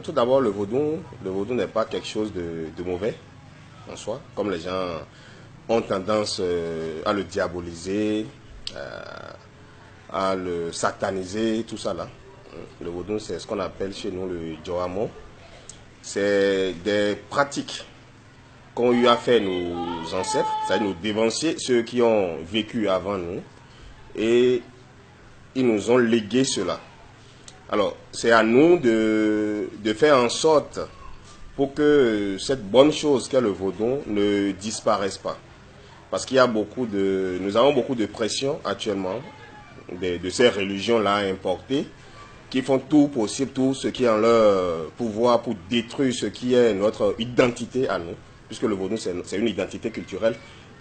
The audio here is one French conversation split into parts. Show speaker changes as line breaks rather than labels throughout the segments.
tout d'abord, le vaudou n'est pas quelque chose de mauvais en soi, comme les gens ont tendance à le diaboliser, à le sataniser, tout ça là. Le vaudou, c'est ce qu'on appelle chez nous le Djoamo. C'est des pratiques qu'ont eu à faire nos ancêtres, c'est-à-dire nos dévanciers, ceux qui ont vécu avant nous, et ils nous ont légué cela. Alors, c'est à nous de faire en sorte pour que cette bonne chose qu'est le vaudou ne disparaisse pas. Parce qu'il y a nous avons beaucoup de pression actuellement de ces religions-là importées qui font tout possible, tout ce qui est en leur pouvoir pour détruire ce qui est notre identité à nous. Puisque le vaudou, c'est une identité culturelle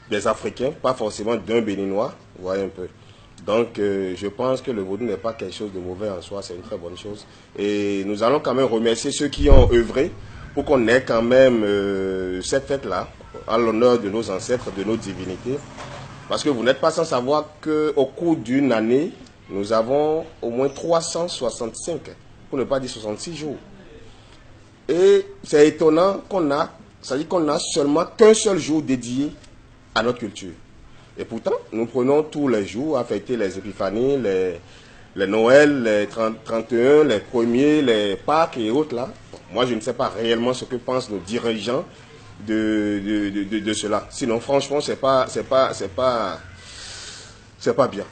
des Africains, pas forcément d'un Béninois, vous voyez un peu. Donc, je pense que le vaudou n'est pas quelque chose de mauvais en soi, c'est une très bonne chose. Et nous allons quand même remercier ceux qui ont œuvré pour qu'on ait quand même cette fête-là, à l'honneur de nos ancêtres, de nos divinités. Parce que vous n'êtes pas sans savoir qu'au cours d'une année, nous avons au moins 365, pour ne pas dire 66 jours. Et c'est étonnant c'est-à-dire qu'on n'a seulement qu'un seul jour dédié à notre culture. Et pourtant, nous prenons tous les jours à fêter les épiphanies, les Noël, les 31, les premiers, les Pâques et autres là. Moi, je ne sais pas réellement ce que pensent nos dirigeants de cela. Sinon, franchement, c'est pas bien.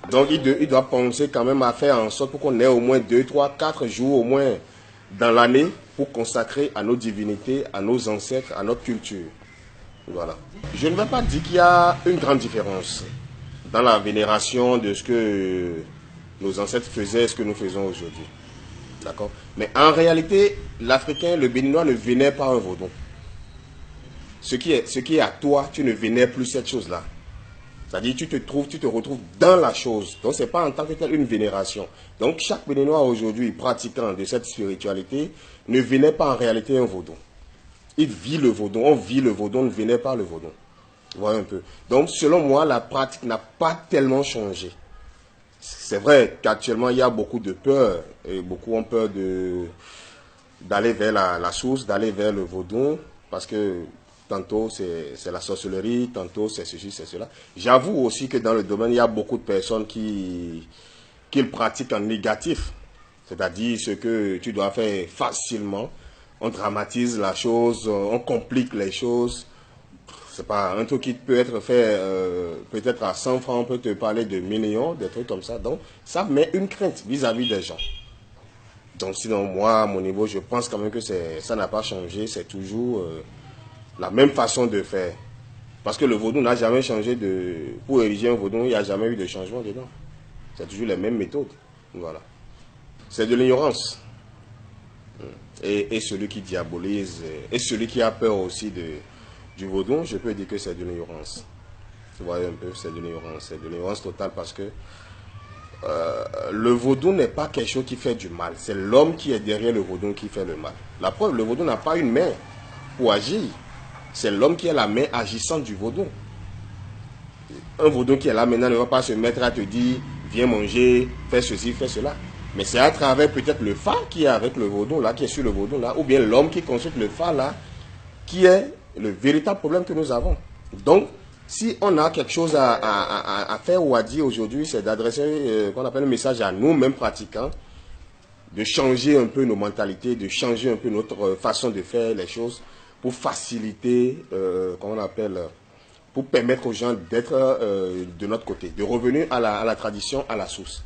Donc, il doit penser quand même à faire en sorte pour qu'on ait au moins 2, 3, 4 jours au moins dans l'année pour consacrer à nos divinités, à nos ancêtres, à notre culture. Voilà. Je ne vais pas dire qu'il y a une grande différence dans la vénération de ce que nos ancêtres faisaient et ce que nous faisons aujourd'hui. D'accord? Mais en réalité, l'Africain, le Béninois ne vénère pas un vaudou. Ce qui est à toi, tu ne vénères plus cette chose-là. C'est-à-dire tu te retrouves dans la chose. Donc ce n'est pas en tant que tel une vénération. Donc chaque Béninois aujourd'hui pratiquant de cette spiritualité ne vénère pas en réalité un vaudou. Il vit le vaudou, on vit le vaudou, on ne vénère pas le vaudou. Vous voyez un peu. Donc selon moi, la pratique n'a pas tellement changé. C'est vrai qu'actuellement il y a beaucoup de peur, et beaucoup ont peur d'aller vers la source, d'aller vers le vaudou, parce que tantôt c'est la sorcellerie, tantôt c'est ceci, c'est cela. J'avoue aussi que dans le domaine, il y a beaucoup de personnes qui le pratiquent en négatif. C'est-à-dire ce que tu dois faire facilement. On dramatise la chose, on complique les choses. C'est pas un truc qui peut être fait peut-être à 100 francs, on peut te parler de millions, des trucs comme ça. Donc ça met une crainte vis-à-vis des gens. Donc sinon moi, à mon niveau, je pense quand même que ça n'a pas changé, c'est toujours la même façon de faire. Parce que le vaudou n'a jamais changé pour ériger un vaudou, il n'y a jamais eu de changement dedans. C'est toujours les mêmes méthodes. Voilà. C'est de l'ignorance. Et celui qui diabolise, et celui qui a peur aussi du vaudou, je peux dire que c'est de l'ignorance. Vous voyez un peu, c'est de l'ignorance. C'est de l'ignorance totale parce que le vaudou n'est pas quelque chose qui fait du mal. C'est l'homme qui est derrière le vaudou qui fait le mal. La preuve, le vaudou n'a pas une main pour agir. C'est l'homme qui est la main agissante du vaudou. Un vaudou qui est là maintenant ne va pas se mettre à te dire, viens manger, fais ceci, fais cela. Mais c'est à travers peut-être le phare qui est avec le vaudou là, qui est sur le vaudou là, ou bien l'homme qui consulte le phare là, qui est le véritable problème que nous avons. Donc, si on a quelque chose à faire ou à dire aujourd'hui, c'est d'adresser qu'on appelle un message à nous-mêmes pratiquants, de changer un peu nos mentalités, de changer un peu notre façon de faire les choses pour faciliter, comment on appelle, pour permettre aux gens d'être de notre côté, de revenir à la tradition, à la source.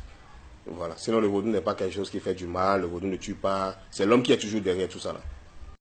Voilà. Sinon, le vaudou n'est pas quelque chose qui fait du mal, le vaudou ne tue pas. C'est l'homme qui est toujours derrière tout ça là.